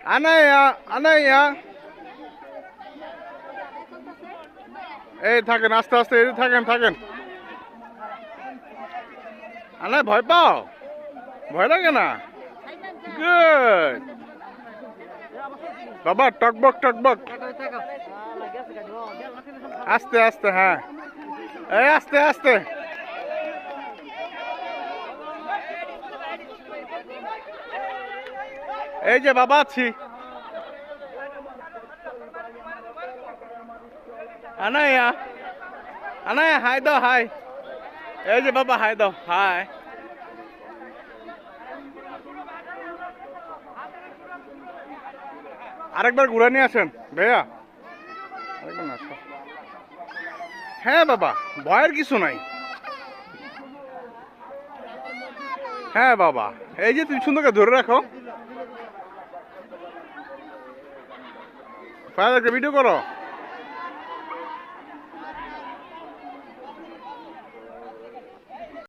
আনাইয়া আনাইয়া এই থাকেন আস্তে আস্তে এই থাকেন থাকেন আনাই ভয় পাও ভয় লাগে না গুড বাবা টকবক টকবক আস্তে আস্তে হ্যাঁ এই আস্তে আস্তে এই যে বাবা আছি আনাইয়া আনাইয়া হাই দাও হাই এই যে বাবা হাই দাও হাই আরেকবার ঘুরে নিয়ে আসেন ভাইয়া আরেকবার আসো হ্যাঁ বাবা ভয়ের কিছু নাই হ্যাঁ বাবা এই যে তুমি সুন্দর করে ধরে রাখো ফায়ার ভিডিও করো